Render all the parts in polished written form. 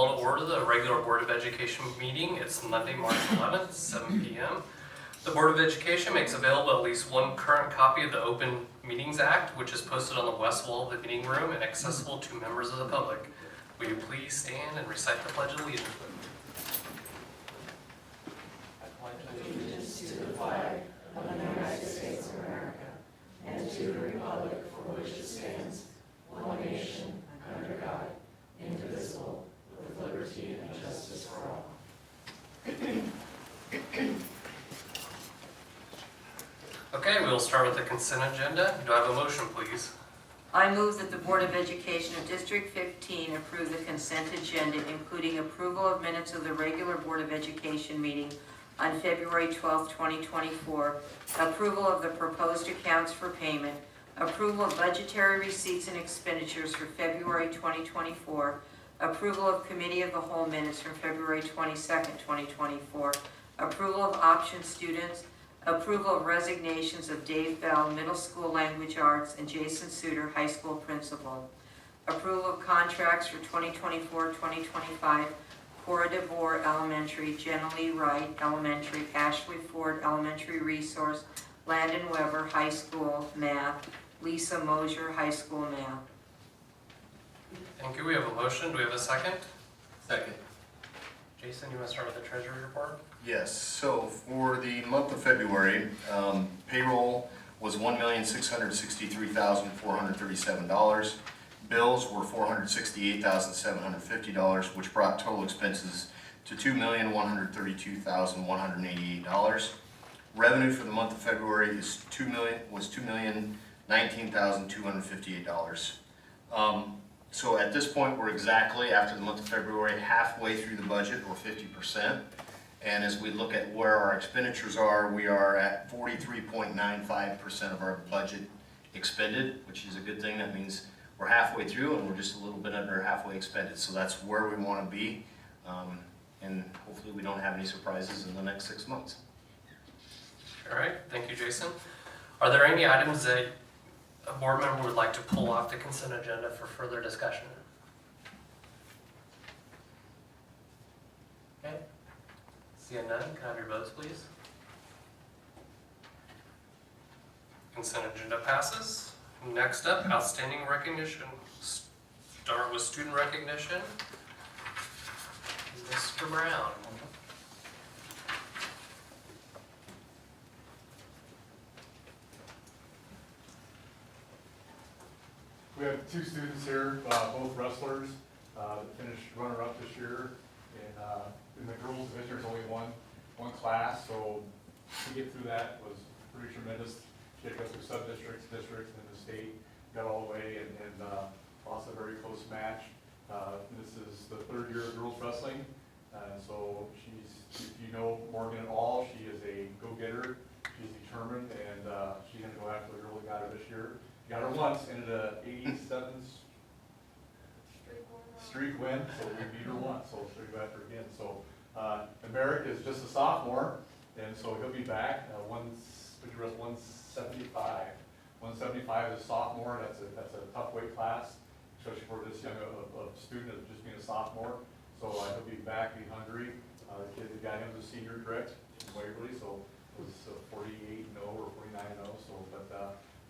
call to order the regular Board of Education meeting. It's Monday, March 11th, 7 p.m. The Board of Education makes available at least one current copy of the Open Meetings Act, which is posted on the west wall of the meeting room and accessible to members of the public. Will you please stand and recite the Pledge of Allegiance? I pledge allegiance to the flag of the United States of America and to the republic for which it stands, one nation, under God, indivisible, with liberty and justice for all. Okay, we'll start with the consent agenda. Do I have a motion, please? I move that the Board of Education of District 15 approve the consent agenda, including approval of minutes of the regular Board of Education meeting on February 12, 2024, approval of the proposed accounts for payment, approval of budgetary receipts and expenditures for February 2024, approval of Committee of the Whole minutes from February 22, 2024, approval of option students, approval of resignations of Dave Bell, Middle School Language Arts, and Jason Suter, High School Principal. Approval of contracts for 2024-2025, Cora DeVore Elementary, Jenna Lee Wright Elementary, Ashley Ford Elementary Resource, Landon Weber High School Math, Lisa Mosier High School Math. Thank you. We have a motion. Do we have a second? Second. Jason, you want to start with the Treasury report? Yes, so for the month of February, payroll was $1,663,437. Bills were $468,750, which brought total expenses to $2,132,188. Revenue for the month of February was $2,019,258. So at this point, we're exactly, after the month of February, halfway through the budget, or 50%. And as we look at where our expenditures are, we are at 43.95% of our budget expended, which is a good thing. That means we're halfway through and we're just a little bit under halfway expended. So that's where we want to be. And hopefully we don't have any surprises in the next 6 months. All right. Thank you, Jason. Are there any items that a board member would like to pull off the consent agenda for further discussion? Okay. Seeing none, can I have your votes, please? Consent agenda passes. Next up, outstanding recognition. Start with student recognition. Mr. Brown. We have two students here, both wrestlers, that finished runner-up this year. And in the girls division, there's only one class, so to get through that was pretty tremendous. She had to go through sub-districts, districts, and the state, got all the way, and lost a very close match. This is the third year of girls wrestling, so she's, if you know Morgan at all, she is a go-getter. She's determined, and she's going to go after the girl that got her this year. Got her once, ended a 87 streak win, so we beat her once, so she'll go after again. So, and Merrick is just a sophomore, and so he'll be back. 175. 175 is a sophomore. That's a tough weight class, especially for this young a student of just being a sophomore. So he'll be back, be hungry. The kid that got him was a senior, correct, in Waverly, so it was 48-0 or 49-0. So, but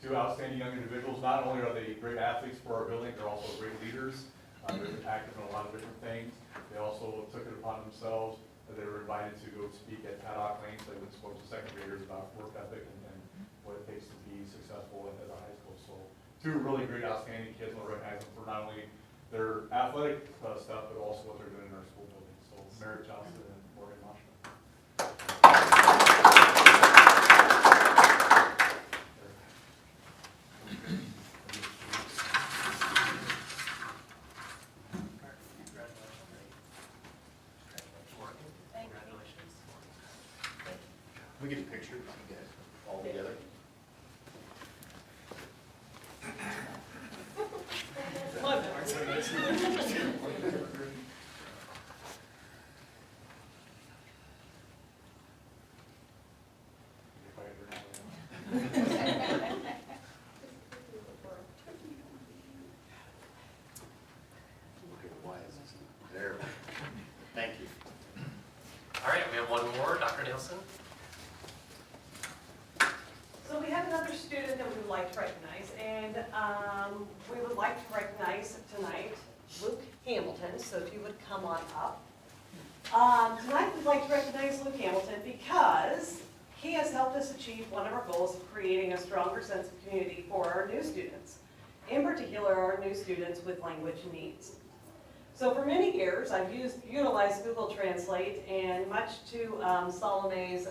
two outstanding young individuals. Not only are they great athletes for our building, they're also great leaders. They're active in a lot of different things. They also took it upon themselves that they were invited to go speak at Paddock Lane, so they spoke to second graders about work ethic and what it takes to be successful at a high school. So two really great, outstanding kids. We'll recognize them for not only their athletic stuff, but also what they're doing in our school building. So Merrick Johnson and Morgan Moshman. Can we get a picture of you guys all together? There. All right, we have one more, Dr. Nielsen. So we have another student that we would like to recognize, and we would like to recognize tonight Luke Hamilton, so if you would come on up. Tonight we'd like to recognize Luke Hamilton because he has helped us achieve one of our goals of creating a stronger sense of community for our new students, in particular our new students with language needs. So for many years, I've utilized Google Translate, and much to Salome's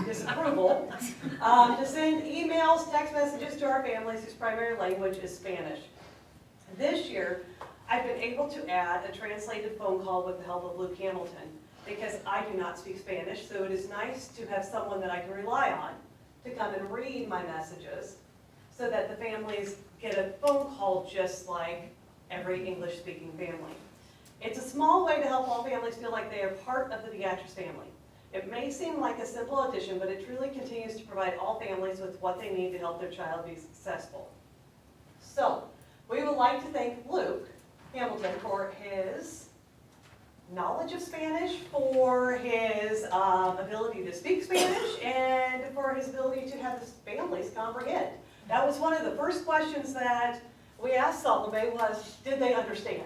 disapproval, to send emails, text messages to our families whose primary language is Spanish. This year, I've been able to add a translated phone call with the help of Luke Hamilton, because I do not speak Spanish, so it is nice to have someone that I can rely on to come and read my messages, so that the families get a phone call just like every English-speaking family. It's a small way to help all families feel like they are part of the Beatrice family. It may seem like a simple addition, but it truly continues to provide all families with what they need to help their child be successful. So, we would like to thank Luke Hamilton for his knowledge of Spanish, for his ability to speak Spanish, and for his ability to have his families comprehend. That was one of the first questions that we asked Salome was, did they understand?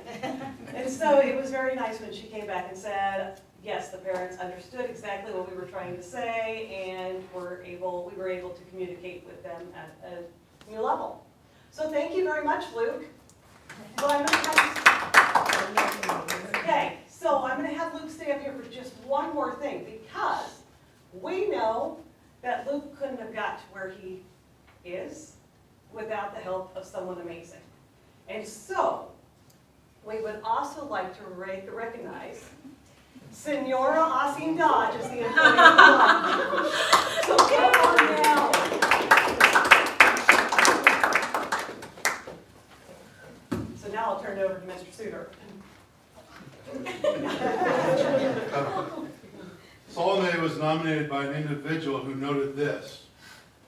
And so it was very nice when she came back and said, yes, the parents understood exactly what we were trying to say, and we were able to communicate with them at a new level. So thank you very much, Luke. Well, I'm going to have Luke stay up here for just one more thing, because we know that Luke couldn't have got to where he is without the help of someone amazing. And so, we would also like to recognize Senora Asim Dodge as the employee of the month. So come on now. So now I'll turn it over to Mr. Suter. Salome was nominated by an individual who noted this: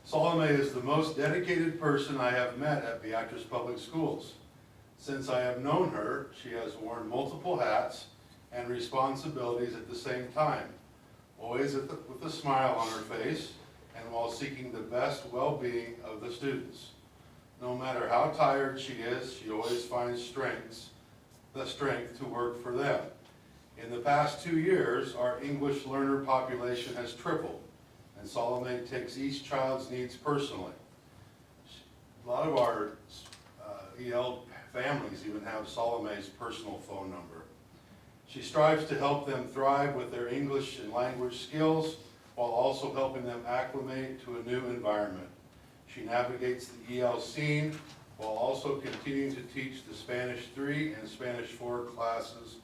Salome is the most dedicated person I have met at Beatrice Public Schools. Since I have known her, she has worn multiple hats and responsibilities at the same time, always with a smile on her face and while seeking the best well-being of the students. No matter how tired she is, she always finds the strength to work for them. In the past 2 years, our English learner population has tripled, and Salome takes each child's needs personally. A lot of our EL families even have Salome's personal phone number. She strives to help them thrive with their English and language skills while also helping them acclimate to a new environment. She navigates the EL scene while also continuing to teach the Spanish 3 and Spanish 4 classes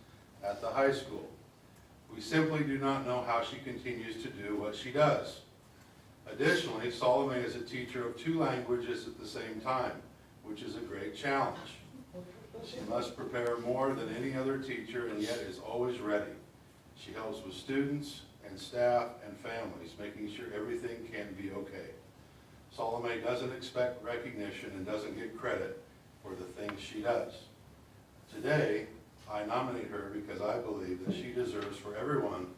at the high school. We simply do not know how she continues to do what she does. Additionally, Salome is a teacher of 2 languages at the same time, which is a great challenge. She must prepare more than any other teacher and yet is always ready. She helps with students and staff and families, making sure everything can be okay. Salome doesn't expect recognition and doesn't get credit for the things she does. Today, I nominate her because I believe that she deserves for everyone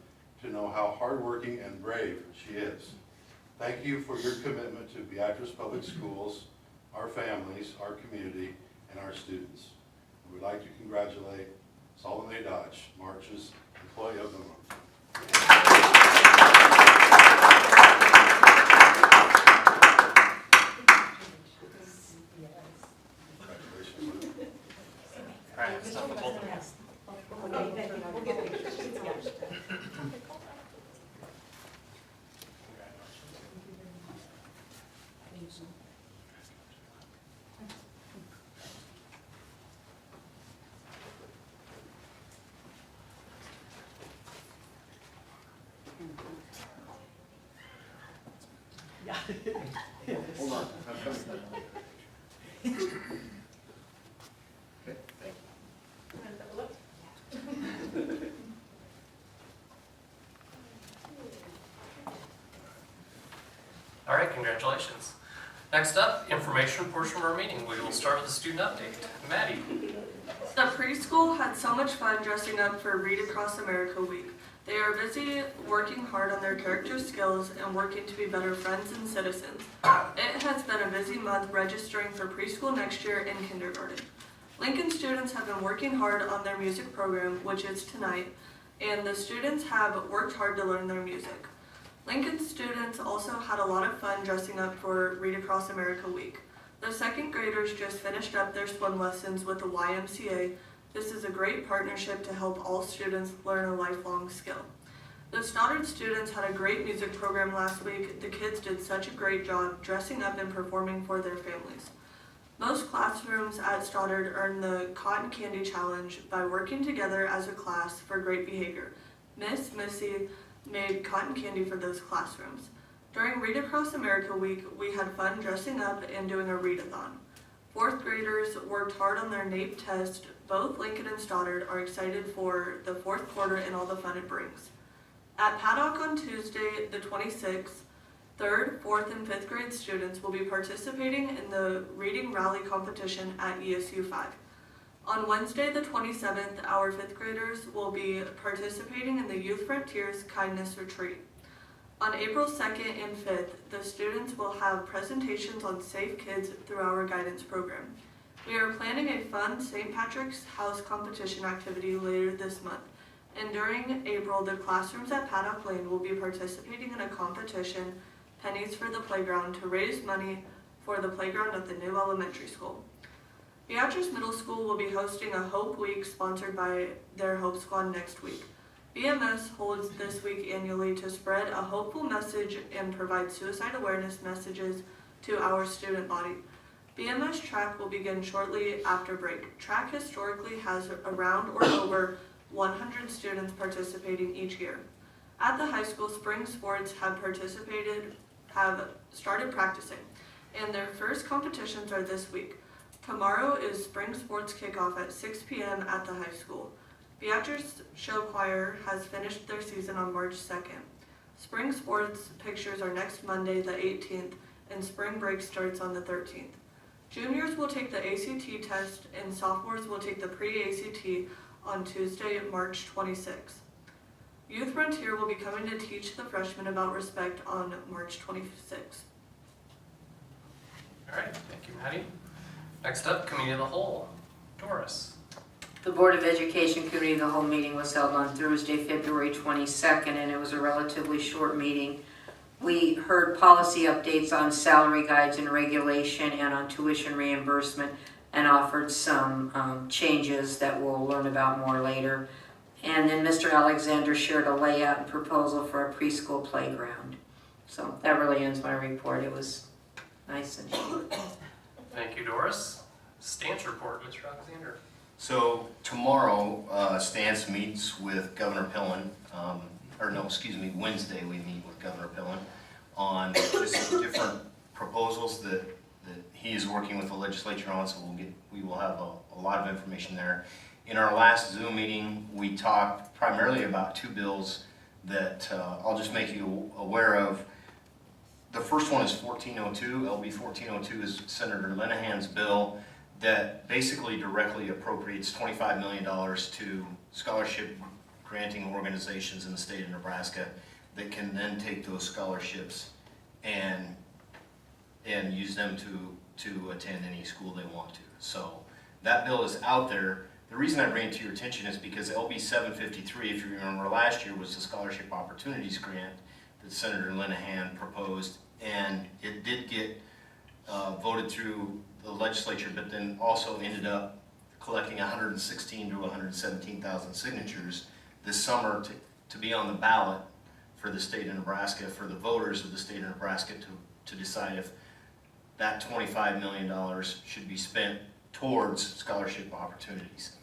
to know how hardworking and brave she is. Thank you for your commitment to Beatrice Public Schools, our families, our community, and our students. We would like to congratulate Salome Dodge, March's Employee of the Month. All right, stop the both of them. We'll get pictures together. Hold on. All right, congratulations. Next up, information portion of our meeting. We will start with the student update. Maddie. The preschool had so much fun dressing up for Read Across America Week. They are busy working hard on their character skills and working to be better friends and citizens. It has been a busy month registering for preschool next year and kindergarten. Lincoln students have been working hard on their music program, which is tonight, and the students have worked hard to learn their music. Lincoln students also had a lot of fun dressing up for Read Across America Week. The second graders just finished up their swim lessons with the YMCA. This is a great partnership to help all students learn a lifelong skill. The Stoddard students had a great music program last week. The kids did such a great job dressing up and performing for their families. Most classrooms at Stoddard earned the Cotton Candy Challenge by working together as a class for great behavior. Miss Missy made cotton candy for those classrooms. During Read Across America Week, we had fun dressing up and doing a readathon. Fourth graders worked hard on their NAEP test. Both Lincoln and Stoddard are excited for the fourth quarter and all the fun it brings. At Paddock on Tuesday, the 26th, 3rd, 4th, and 5th grade students will be participating in the Reading Rally competition at ESU 5. On Wednesday, the 27th, our 5th graders will be participating in the Youth Frontiers Kindness Retreat. On April 2nd and 5th, the students will have presentations on Safe Kids through our guidance program. We are planning a fun St. Patrick's House competition activity later this month. And during April, the classrooms at Paddock Lane will be participating in a competition, Pennies for the Playground, to raise money for the playground at the new elementary school. Beatrice Middle School will be hosting a Hope Week sponsored by their Hope Squad next week. BMS holds this week annually to spread a hopeful message and provide suicide awareness messages to our student body. BMS track will begin shortly after break. Track historically has around or over 100 students participating each year. At the high school, spring sports have started practicing, and their first competitions are this week. Tomorrow is spring sports kickoff at 6 p.m. at the high school. Beatrice Show Choir has finished their season on March 2nd. Spring sports pictures are next Monday, the 18th, and spring break starts on the 13th. Juniors will take the ACT test, and sophomores will take the pre-ACT on Tuesday, March 26th. Youth Frontier will be coming to teach the freshmen about respect on March 26th. All right, thank you, Maddie. Next up, Committee of the Whole. Doris. The Board of Education Committee of the Whole meeting was held on Thursday, February 22nd, and it was a relatively short meeting. We heard policy updates on salary guides and regulation and on tuition reimbursement, and offered some changes that we'll learn about more later. And then Mr. Alexander shared a layout and proposal for a preschool playground. So that really ends my report. It was nice and short. Thank you, Doris. Stance report, Mr. Alexander. So tomorrow, Stance meets with Governor Pillen, Wednesday we meet with Governor Pillen on just different proposals that he is working with the legislature on, so we will have a lot of information there. In our last Zoom meeting, we talked primarily about two bills that I'll just make you aware of. The first one is 1402. LB 1402 is Senator Linehan's bill that basically directly appropriates $25 million to scholarship granting organizations in the state of Nebraska that can then take those scholarships and use them to attend any school they want to. So that bill is out there. The reason I bring it to your attention is because LB 753, if you remember last year, was the Scholarship Opportunities Grant that Senator Linehan proposed, and it did get voted through the legislature, but then also ended up collecting 116 to 117,000 signatures this summer to be on the ballot for the state of Nebraska, for the voters of the state of Nebraska to decide if that $25 million should be spent towards scholarship opportunities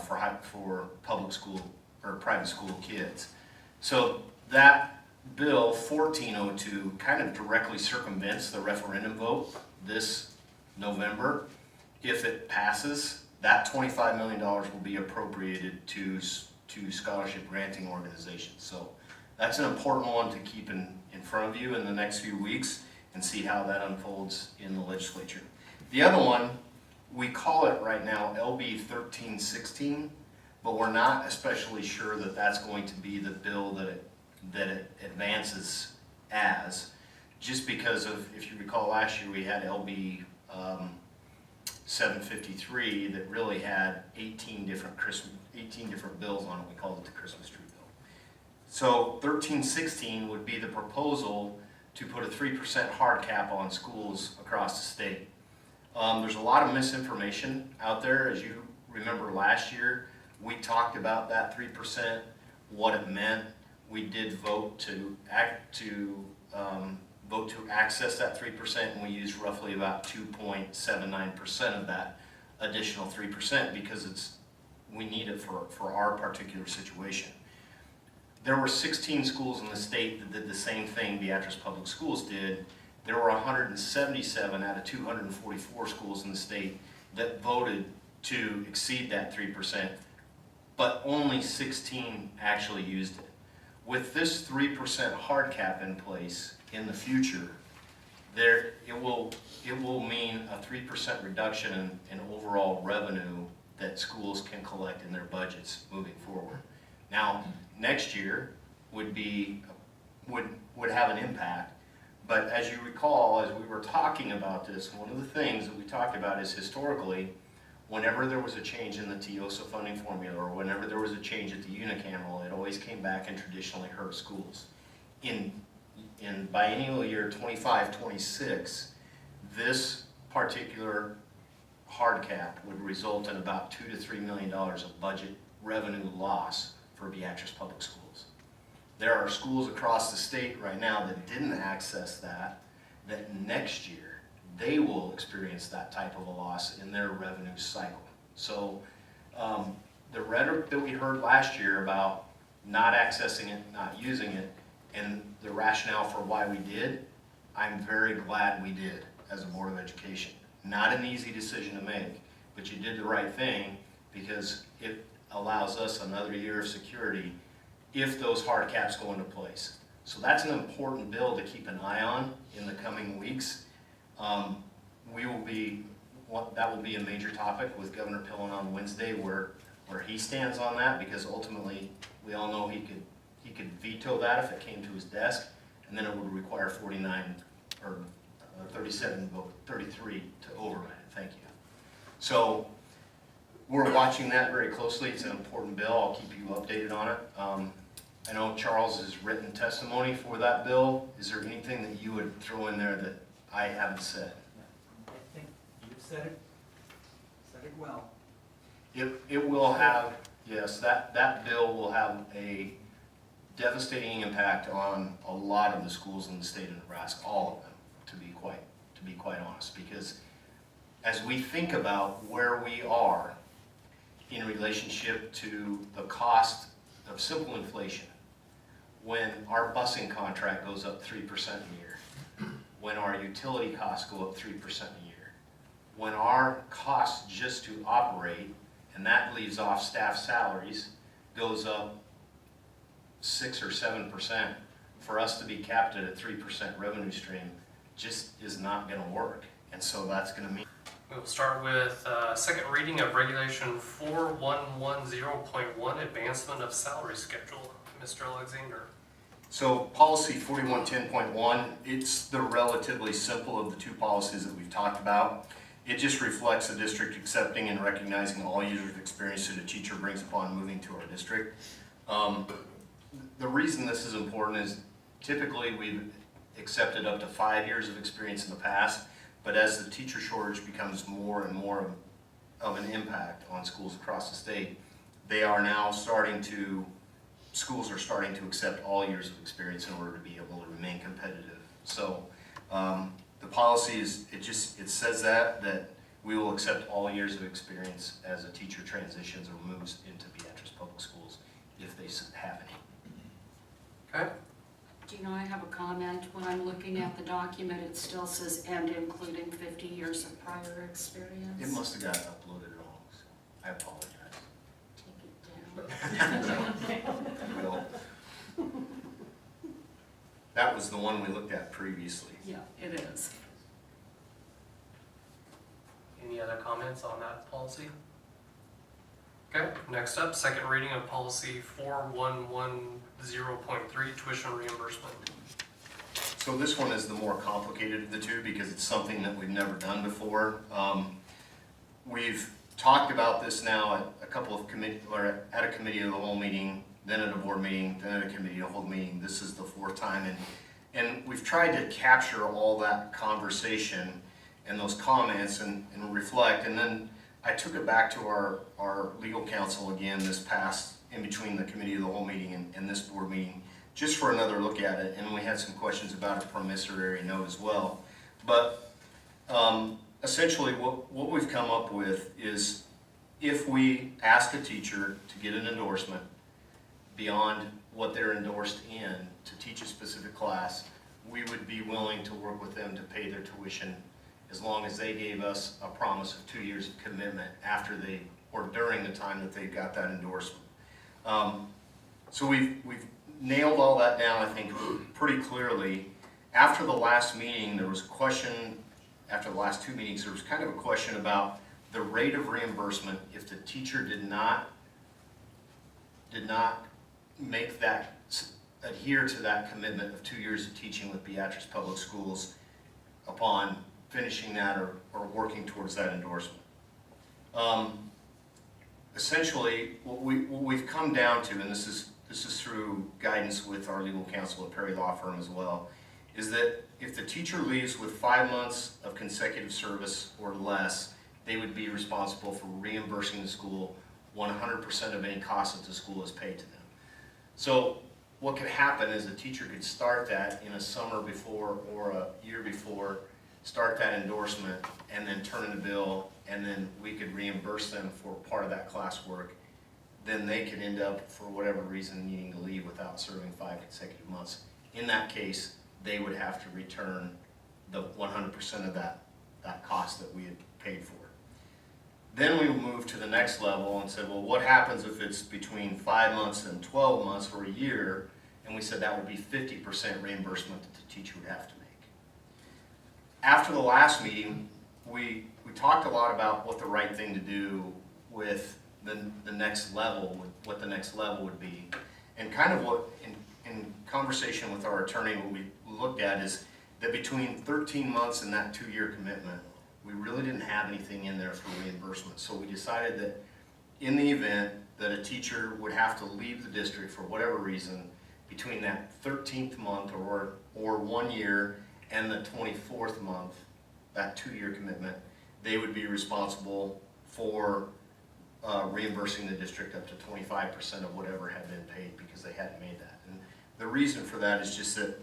for public school or private school kids. So that bill 1402 kind of directly circumvents the referendum vote this November. If it passes, that $25 million will be appropriated to scholarship granting organizations. So that's an important one to keep in front of you in the next few weeks and see how that unfolds in the legislature. The other one, we call it right now LB 1316. but we're not especially sure that that's going to be the bill that it advances as, just because of, if you recall last year, we had LB 753 that really had 18 different bills on it. We called it the Christmas tree bill. So 1316 would be the proposal to put a 3% hard cap on schools across the state. There's a lot of misinformation out there. As you remember last year, we talked about that 3%, what it meant. We did vote to access that 3%, and we used roughly about 2.79% of that additional 3% because we need it for our particular situation. There were 16 schools in the state that did the same thing Beatrice Public Schools did. There were 177 out of 244 schools in the state that voted to exceed that 3%, but only 16 actually used it. With this 3% hard cap in place in the future, it will mean a 3% reduction in overall revenue that schools can collect in their budgets moving forward. Now, next year would have an impact, but as you recall, as we were talking about this, one of the things that we talked about is historically, whenever there was a change in the TIOSA funding formula or whenever there was a change at the unicameral, it always came back and traditionally hurt schools. In biennial year 25-26, this particular hard cap would result in about $2 to $3 million of budget revenue loss for Beatrice Public Schools. There are schools across the state right now that didn't access that next year they will experience that type of a loss in their revenue cycle. So the rhetoric that we heard last year about not accessing it, not using it, and the rationale for why we did, I'm very glad we did as a Board of Education. Not an easy decision to make, but you did the right thing because it allows us another year of security if those hard caps go into place. So that's an important bill to keep an eye on in the coming weeks. That will be a major topic with Governor Pillen on Wednesday where he stands on that, because ultimately we all know he could veto that if it came to his desk, and then it would require 33 to override it. Thank you. So we're watching that very closely. It's an important bill. I'll keep you updated on it. I know Charles has written testimony for that bill. Is there anything that you would throw in there that I haven't said? I think you've said it well. It will have, yes, that bill will have a devastating impact on a lot of the schools in the state of Nebraska, all of them, to be quite honest, because as we think about where we are in relationship to the cost of simple inflation, when our busing contract goes up 3% a year, when our utility costs go up 3% a year, when our costs just to operate, and that leaves off staff salaries, goes up 6 or 7%, for us to be capped at a 3% revenue stream just is not going to work. And so that's going to mean. We will start with second reading of Regulation 4110.1, Advancement of Salary Schedule. Mr. Alexander. So policy 4110.1, it's the relatively simple of the two policies that we've talked about. It just reflects the district accepting and recognizing all years of experience that a teacher brings upon moving to our district. The reason this is important is typically we've accepted up to 5 years of experience in the past, but as the teacher shortage becomes more and more of an impact on schools across the state, schools are starting to accept all years of experience in order to be able to remain competitive. So the policy it says that we will accept all years of experience as a teacher transitions or moves into Beatrice Public Schools if they have any. Okay. Do you know, I have a comment. When I'm looking at the document, it still says, and including 50 years of prior experience. It must have got uploaded wrong, so I apologize. Take it down. Well, that was the one we looked at previously. Yeah, it is. Any other comments on that policy? Okay, next up, second reading of policy 4110.3, tuition reimbursement. So this one is the more complicated of the two because it's something that we've never done before. We've talked about this now at a couple of at a committee of the whole meeting, then at a board meeting, then at a committee of the whole meeting. This is the fourth time, and we've tried to capture all that conversation and those comments and reflect. And then I took it back to our legal counsel again this past, in between the committee of the whole meeting and this board meeting, just for another look at it. And we had some questions about a promissory note as well. But essentially what we've come up with is if we ask a teacher to get an endorsement beyond what they're endorsed in to teach a specific class, we would be willing to work with them to pay their tuition as long as they gave us a promise of 2 years of commitment after they, or during the time that they got that endorsement. So we've nailed all that down, I think, pretty clearly. After the last meeting, there was a question, after the last 2 meetings, there was kind of a question about the rate of reimbursement if the teacher did not make that, adhere to that commitment of 2 years of teaching with Beatrice Public Schools upon finishing that or working towards that endorsement. Essentially, what we've come down to, and this is through guidance with our legal counsel at Perry Law Firm as well, is that if the teacher leaves with 5 months of consecutive service or less, they would be responsible for reimbursing the school 100% of any cost that the school has paid to them. So what could happen is a teacher could start that in a summer before or a year before, start that endorsement, and then turn in a bill, and then we could reimburse them for part of that classwork. Then they could end up, for whatever reason, needing to leave without serving 5 consecutive months. In that case, they would have to return the 100% of that cost that we had paid for. Then we moved to the next level and said, well, what happens if it's between 5 months and 12 months or a year? And we said that would be 50% reimbursement that the teacher would have to make. After the last meeting, we talked a lot about what the right thing to do with the next level, what the next level would be. And kind of what, in conversation with our attorney, what we looked at is that between 13 months and that 2-year commitment, we really didn't have anything in there for reimbursement. So we decided that in the event that a teacher would have to leave the district for whatever reason, between that 13th month or 1 year and the 24th month, that 2-year commitment, they would be responsible for reimbursing the district up to 25% of whatever had been paid because they hadn't made that. And the reason for that is just that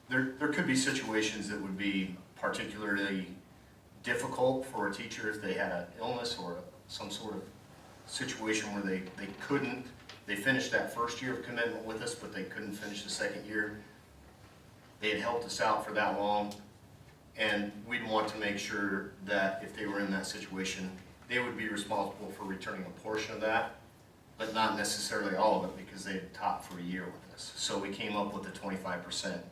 there could be situations that would be particularly difficult for a teacher if they had an illness or some sort of situation where they finished that first year of commitment with us, but they couldn't finish the second year. They had helped us out for that long, and we'd want to make sure that if they were in that situation, they would be responsible for returning a portion of that, but not necessarily all of it because they had taught for a year with us. So we came up with the 25%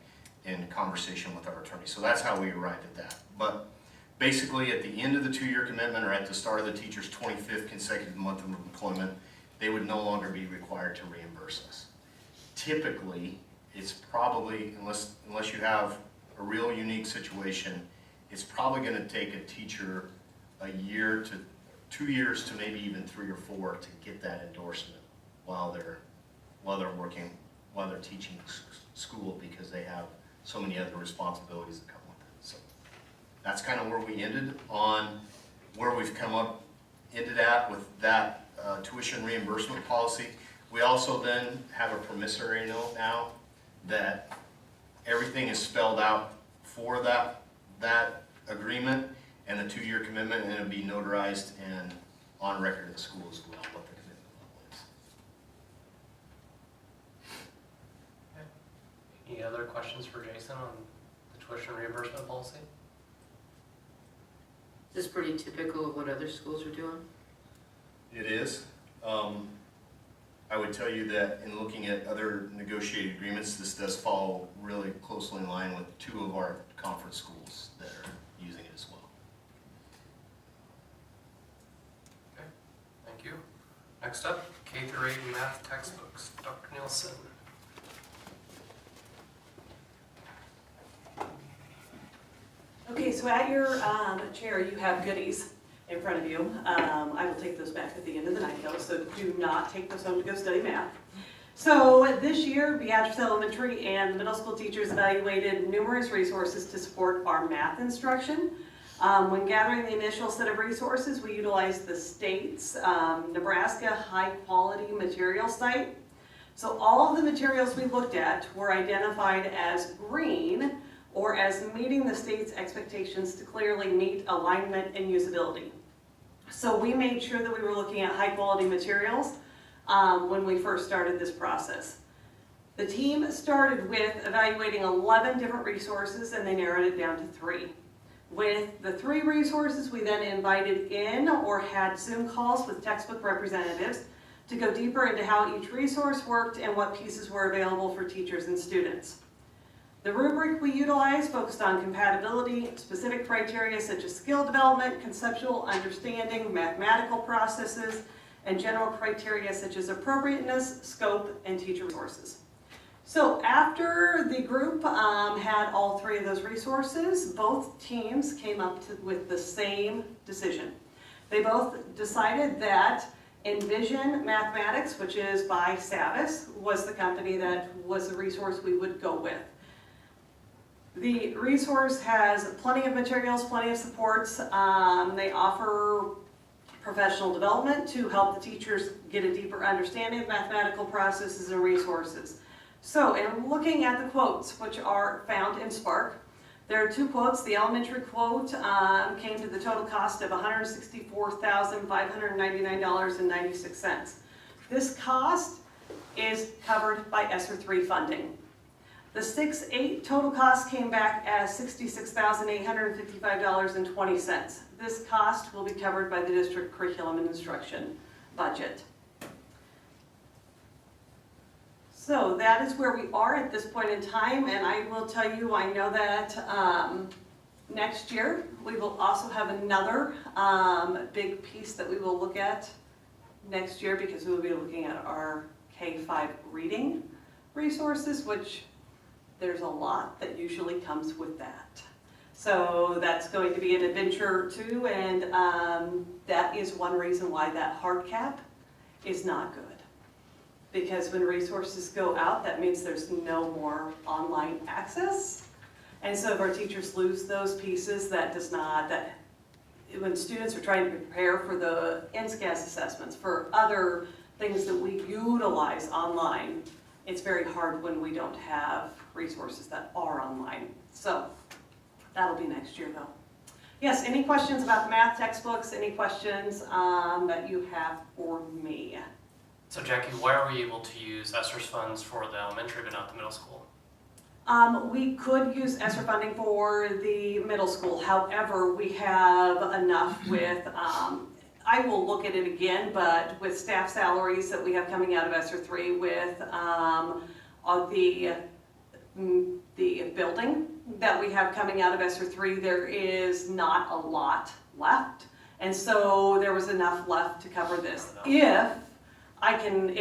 in conversation with our attorney. So that's how we arrived at that. But basically, at the end of the 2-year commitment or at the start of the teacher's 25th consecutive month of employment, they would no longer be required to reimburse us. Typically, it's probably, unless you have a real unique situation, it's probably going to take a teacher a year to 2 years to maybe even 3 or 4 to get that endorsement while they're teaching school because they have so many other responsibilities that come with it. So that's kind of where we ended on where we've ended at with that tuition reimbursement policy. We also then have a promissory note now that everything is spelled out for that agreement and the 2-year commitment, and it'll be notarized and on record at the school as well, what the commitment level is. Any other questions for Jason on the tuition reimbursement policy? Is this pretty typical of what other schools are doing? It is. I would tell you that in looking at other negotiated agreements, this does fall really closely in line with 2 of our conference schools that are using it as well. Okay, thank you. Next up, K through 8 math textbooks. Dr. Nielsen. Okay, so at your chair, you have goodies in front of you. I will take those back at the end of the night though, so do not take those home to go study math. So this year, Beatrice Elementary and middle school teachers evaluated numerous resources to support our math instruction. When gathering the initial set of resources, we utilized the state's Nebraska High Quality Material Site. So all of the materials we looked at were identified as green or as meeting the state's expectations to clearly meet alignment and usability. So we made sure that we were looking at high quality materials when we first started this process. The team started with evaluating 11 different resources and they narrowed it down to 3. With the 3 resources, we then invited in or had Zoom calls with textbook representatives to go deeper into how each resource worked and what pieces were available for teachers and students. The rubric we utilized focused on compatibility, specific criteria such as skill development, conceptual understanding, mathematical processes, and general criteria such as appropriateness, scope, and teacher resources. So after the group had all 3 of those resources, both teams came up with the same decision. They both decided that Envision Mathematics, which is by Savvis, was the company that was the resource we would go with. The resource has plenty of materials, plenty of supports. They offer professional development to help the teachers get a deeper understanding of mathematical processes and resources. So in looking at the quotes, which are found in Spark, there are 2 quotes. The elementary quote came to the total cost of $164,599.96. This cost is covered by ESSER 3 funding. The 6-8 total cost came back as $66,855.20. This cost will be covered by the district curriculum and instruction budget. So that is where we are at this point in time, and I will tell you, I know that next year we will also have another big piece that we will look at next year because we will be looking at our K-5 reading resources, which there's a lot that usually comes with that. So that's going to be an adventure too, and that is one reason why that hard cap is not good. Because when resources go out, that means there's no more online access. And so if our teachers lose those pieces, when students are trying to prepare for the NSCAS assessments, for other things that we utilize online, it's very hard when we don't have resources that are online. So that'll be next year though. Yes, any questions about the math textbooks? Any questions that you have for me? So Jackie, why are we able to use ESSER's funds for the elementary but not the middle school? We could use ESSER funding for the middle school. However, we have enough with, I will look at it again, but with staff salaries that we have coming out of ESSER 3 with the building that we have coming out of ESSER 3, there is not a lot left. And so there was enough left to cover this. If I can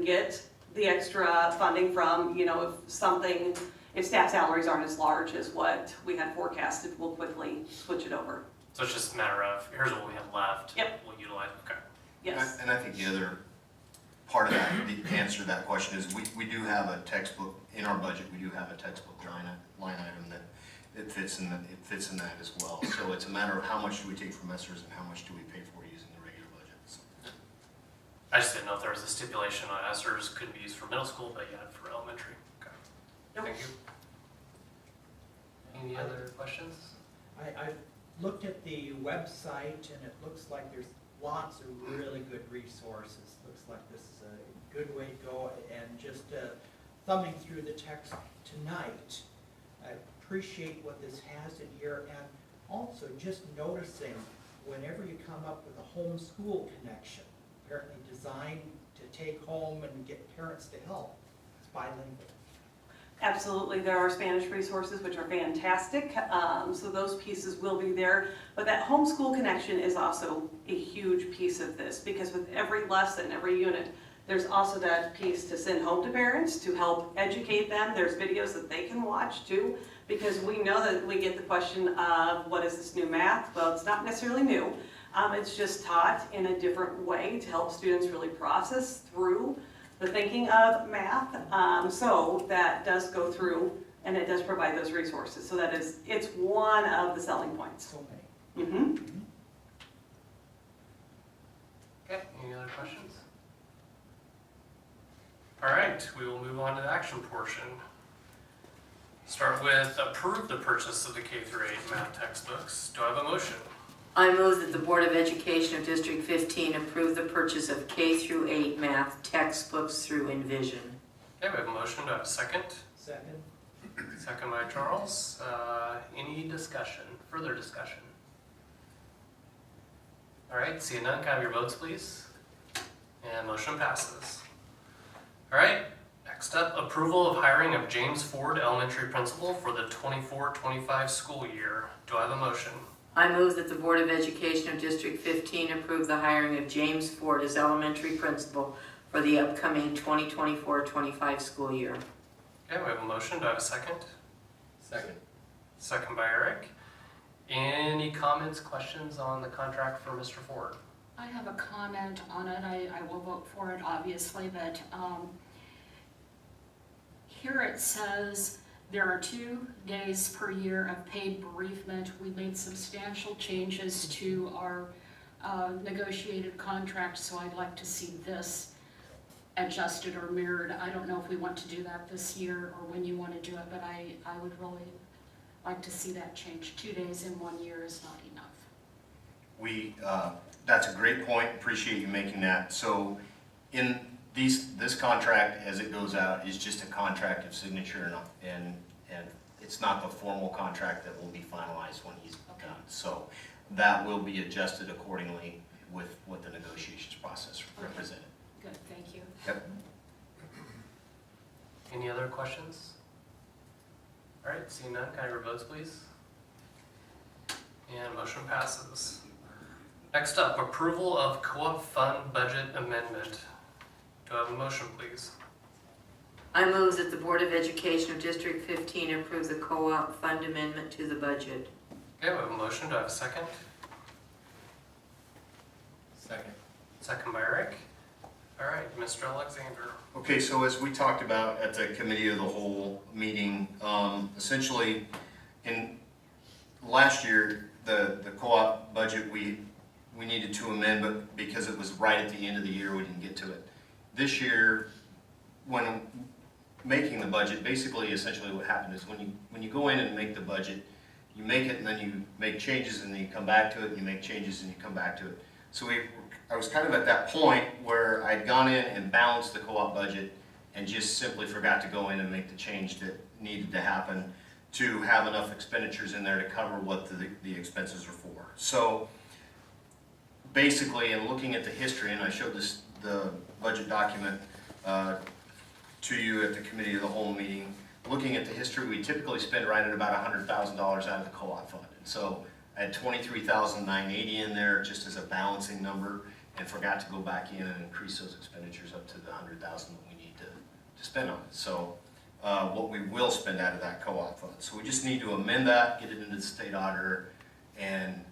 get the extra funding from, if staff salaries aren't as large as what we had forecasted, we'll quickly switch it over. So it's just a matter of, here's what we have left. Yep. We'll utilize, okay. Yes. And I think the other part of that, the answer to that question is we do have a textbook, in our budget, we do have a textbook line item that it fits in that as well. So it's a matter of how much do we take from ESSER's and how much do we pay for using the regular budget. So. I just didn't know if there was a stipulation on ESSER's couldn't be used for middle school, but yeah, for elementary. Okay. Nope. Thank you. Any other questions? I looked at the website and it looks like there's lots of really good resources. Looks like this is a good way to go, and just thumbing through the text tonight, I appreciate what this has in here, and also just noticing whenever you come up with a homeschool connection, apparently designed to take home and get parents to help, it's bilingual. Absolutely, there are Spanish resources which are fantastic, so those pieces will be there. But that homeschool connection is also a huge piece of this, because with every lesson, every unit, there's also that piece to send home to parents to help educate them. There's videos that they can watch too, because we know that we get the question of what is this new math? Well, it's not necessarily new. It's just taught in a different way to help students really process through the thinking of math. So that does go through, and it does provide those resources. So it's one of the selling points. So many. Okay, any other questions? All right, we will move on to the action portion. Start with approve the purchase of the K-8 math textbooks. Do I have a motion? I move that the Board of Education of District 15 approve the purchase of K-8 math textbooks through Envision. Okay, we have a motion. Do I have a second? Second? Second by Charles. Any discussion, further discussion? All right, seeing none, can I have your votes, please? And motion passes. All right, next up, approval of hiring of James Ford, elementary principal for the 24-25 school year. Do I have a motion? I move that the Board of Education of District 15 approve the hiring of James Ford as elementary principal for the upcoming 2024-25 school year. Okay, we have a motion. Do I have a second? Second. Second by Eric. Any comments, questions on the contract for Mr. Ford? I have a comment on it. I will vote for it, obviously, but here it says there are 2 days per year of paid bereavement. We made substantial changes to our negotiated contract, so I'd like to see this adjusted or mirrored. I don't know if we want to do that this year or when you want to do it, but I would really like to see that change. 2 days in 1 year is not enough. That's a great point, appreciate you making that. So in this contract, as it goes out, is just a contract of signature, and it's not the formal contract that will be finalized when he's done. So that will be adjusted accordingly with what the negotiations process represented. Good, thank you. Yep. Any other questions? All right, seeing none, can I have your votes, please? And motion passes. Next up, approval of co-op fund budget amendment. Do I have a motion, please? I move that the Board of Education of District 15 approve the co-op fund amendment to the budget. Okay, we have a motion. Do I have a second? Second. Second by Eric. All right, Mr. Alexander. Okay, so as we talked about at the committee of the whole meeting, essentially in last year, the co-op budget we needed to amend, but because it was right at the end of the year, we didn't get to it. This year, when making the budget, basically, essentially what happened is when you go in and make the budget, you make it and then you make changes and then you come back to it and you make changes and you come back to it. So I was kind of at that point where I'd gone in and balanced the co-op budget and just simply forgot to go in and make the change that needed to happen to have enough expenditures in there to cover what the expenses are for. So basically, in looking at the history, and I showed the budget document to you at the committee of the whole meeting, looking at the history, we typically spend right at about $100,000 out of the co-op fund. And so I had $23,980 in there just as a balancing number, and forgot to go back in and increase those expenditures up to the $100,000 that we need to spend on it. So what we will spend out of that co-op fund. So we just need to amend that, get it into the state auditor, and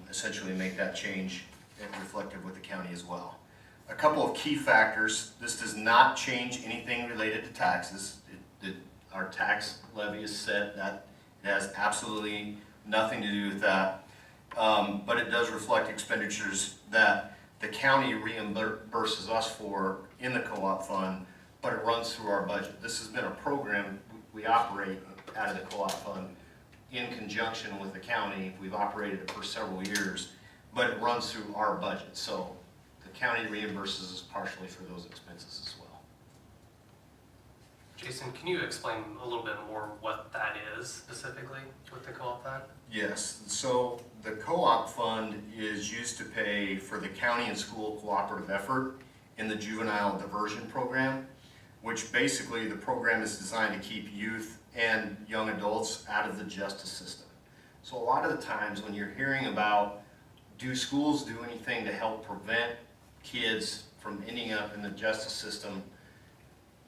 essentially make that change and reflective with the county as well. A couple of key factors. This does not change anything related to taxes. Our tax levy is set. That it has absolutely nothing to do with that. But it does reflect expenditures that the county reimburses us for in the co-op fund, but it runs through our budget. This has been a program we operate out of the co-op fund in conjunction with the county. We've operated it for several years, but it runs through our budget. So the county reimburses us partially for those expenses as well. Jason, can you explain a little bit more what that is specifically with the co-op fund? Yes, so the co-op fund is used to pay for the county and school cooperative effort in the juvenile diversion program. which basically the program is designed to keep youth and young adults out of the justice system. So a lot of the times when you're hearing about, do schools do anything to help prevent kids from ending up in the justice system,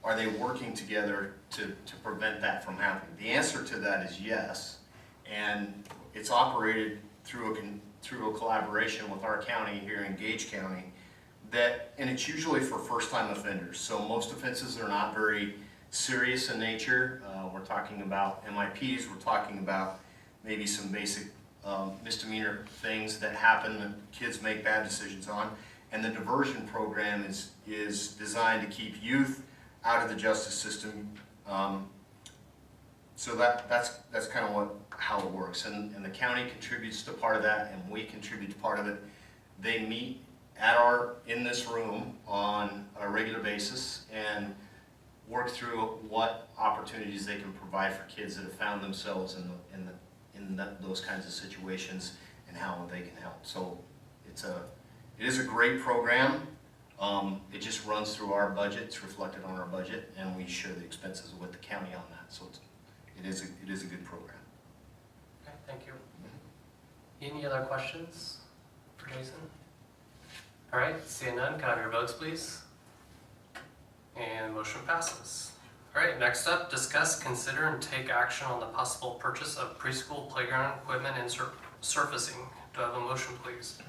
are they working together to prevent that from happening? The answer to that is yes, and it's operated through a collaboration with our county here in Gage County, and it's usually for first-time offenders. So most offenses are not very serious in nature. We're talking about MIPs, we're talking about maybe some basic misdemeanor things that happen that kids make bad decisions on. And the diversion program is designed to keep youth out of the justice system. So that's kind of how it works. And the county contributes to part of that, and we contribute to part of it. They meet in this room on a regular basis and work through what opportunities they can provide for kids that have found themselves in those kinds of situations and how they can help. So it is a great program. It just runs through our budget. It's reflected on our budget, and we share the expenses with the county on that. So it is a good program. Okay, thank you. Any other questions for Jason? All right, seeing none, can I have your votes, please? And motion passes. All right, next up, discuss, consider, and take action on the possible purchase of preschool playground equipment and surfacing. Do I have a motion, please?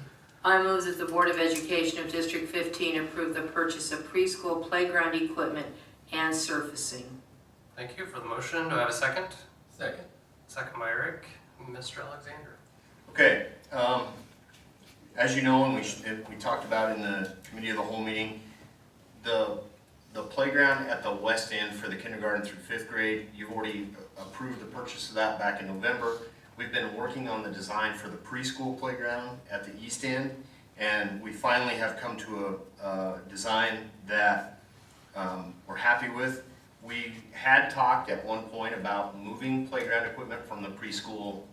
I move that the Board of Education of District 15 approve the purchase of preschool playground equipment and surfacing. Thank you for the motion. Do I have a second? Second. Second by Eric. Mr. Alexander. Okay, as you know, and we talked about in the committee of the whole meeting, the playground at the west end for the kindergarten through 5th grade, you've already approved the purchase of that back in November. We've been working on the design for the preschool playground at the east end, and we finally have come to a design that we're happy with. We had talked at one point about moving playground equipment from the preschool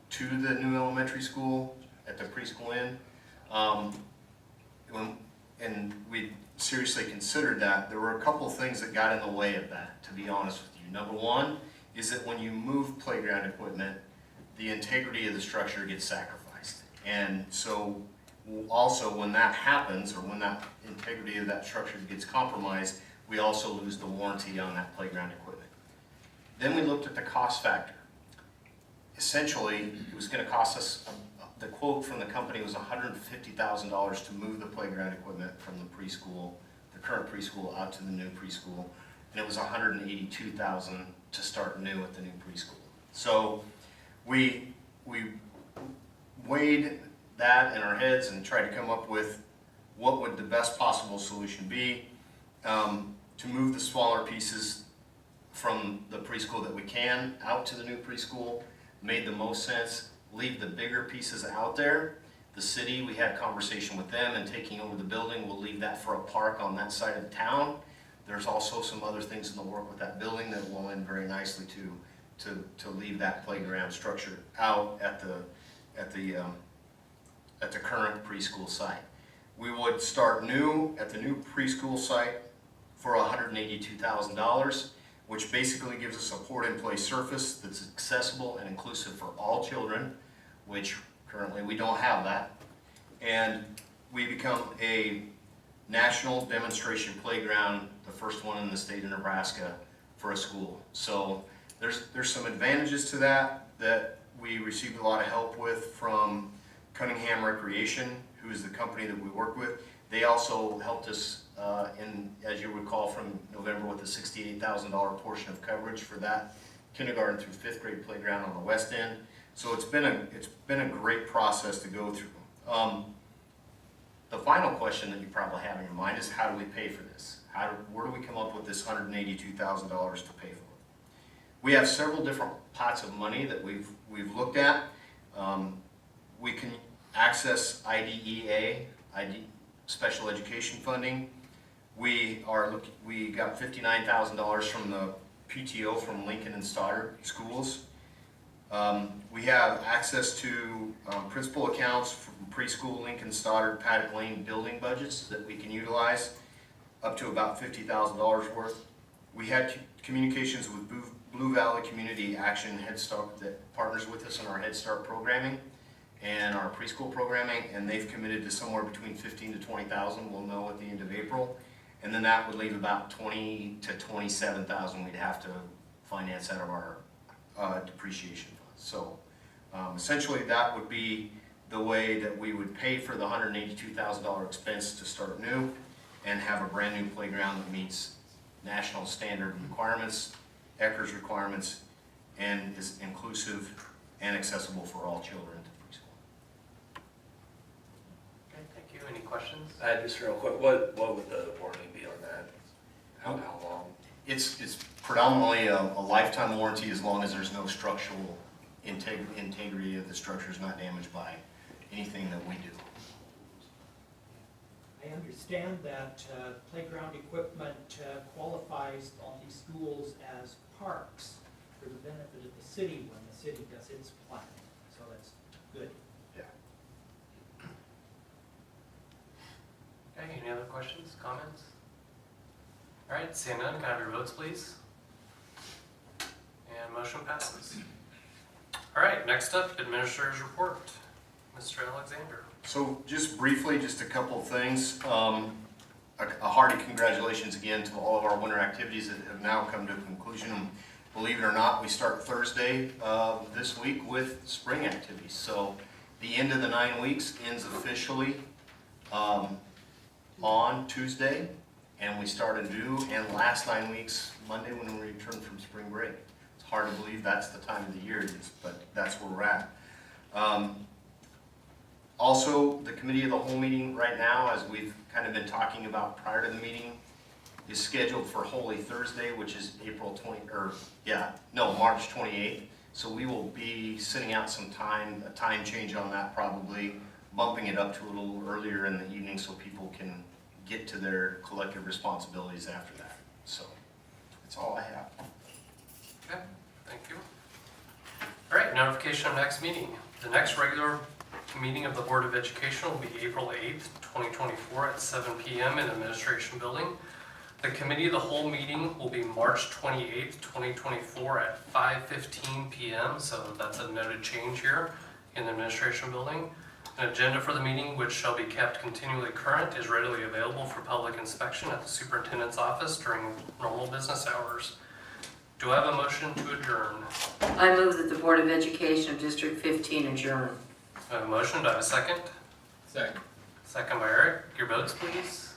to the new elementary school at the preschool end. And we seriously considered that. There were a couple things that got in the way of that, to be honest with you. Number one is that when you move playground equipment, the integrity of the structure gets sacrificed. And so also when that happens, or when that integrity of that structure gets compromised, we also lose the warranty on that playground equipment. Then we looked at the cost factor. Essentially, it was going to cost us, the quote from the company was $150,000 to move the playground equipment from the preschool, the current preschool, out to the new preschool, and it was $182,000 to start new at the new preschool. So we weighed that in our heads and tried to come up with what would the best possible solution be to move the smaller pieces from the preschool that we can out to the new preschool. Made the most sense. Leave the bigger pieces out there. The city, we had conversation with them, and taking over the building, we'll leave that for a park on that side of town. There's also some other things in the work with that building that will end very nicely to leave that playground structure out at the current preschool site. We would start new at the new preschool site for $182,000, which basically gives us a poured-in-place surface that's accessible and inclusive for all children, which currently we don't have that. And we become a national demonstration playground, the first one in the state of Nebraska for a school. So there's some advantages to that we received a lot of help with from Cunningham Recreation, who is the company that we work with. They also helped us as you recall from November, with a $68,000 portion of coverage for that kindergarten through 5th grade playground on the west end. So it's been a great process to go through. The final question that you probably have in your mind is, how do we pay for this? Where do we come up with this $182,000 to pay for it? We have several different pots of money that we've looked at. We can access IDEA, special education funding. We got $59,000 from the PTO from Lincoln and Stoddard schools. We have access to principal accounts from preschool, Lincoln, Stoddard, Paddock Lane building budgets that we can utilize, up to about $50,000 worth. We had communications with Blue Valley Community Action Head Start that partners with us in our Head Start programming and our preschool programming, and they've committed to somewhere between 15 to 20,000. We'll know at the end of April, and then that would leave about 20 to 27,000 we'd have to finance out of our depreciation funds. So essentially, that would be the way that we would pay for the $182,000 expense to start new and have a brand new playground that meets national standard requirements, ECHR's requirements, and is inclusive and accessible for all children to preschool. Okay, thank you. Any questions? Just real quick, what would the warranty be on that? How long? It's predominantly a lifetime warranty as long as there's no structural integrity of the structure is not damaged by anything that we do. I understand that playground equipment qualifies all these schools as parks for the benefit of the city when the city does its planning, so that's good. Okay, any other questions, comments? All right, seeing none, can I have your votes, please? And motion passes. All right, next up, Administrator's Report. Mr. Alexander. So just briefly, just a couple of things. A hearty congratulations again to all of our winter activities that have now come to a conclusion. And believe it or not, we start Thursday this week with spring activities. So the end of the 9 weeks ends officially on Tuesday, and we start a new and last 9 weeks Monday when we return from spring break. It's hard to believe that's the time of the year it is, but that's where we're at. Also, the committee of the whole meeting right now, as we've kind of been talking about prior to the meeting, is scheduled for Holy Thursday, which is March 28th. So we will be sending out a time change on that, probably bumping it up to a little earlier in the evening so people can get to their collective responsibilities after that. So that's all I have. Okay, thank you. All right, notification of next meeting. The next regular meeting of the Board of Education will be April 8th, 2024 at 7 p.m. in the Administration Building. The Committee of the Whole meeting will be March 28th, 2024 at 5:15 p.m. So that's a noted change here in the Administration Building. An agenda for the meeting, which shall be kept continually current, is readily available for public inspection at the Superintendent's office during normal business hours. Do I have a motion to adjourn? I move that the Board of Education of District 15 adjourn. I have a motion. Do I have a second? Second. Second by Eric. Your votes, please.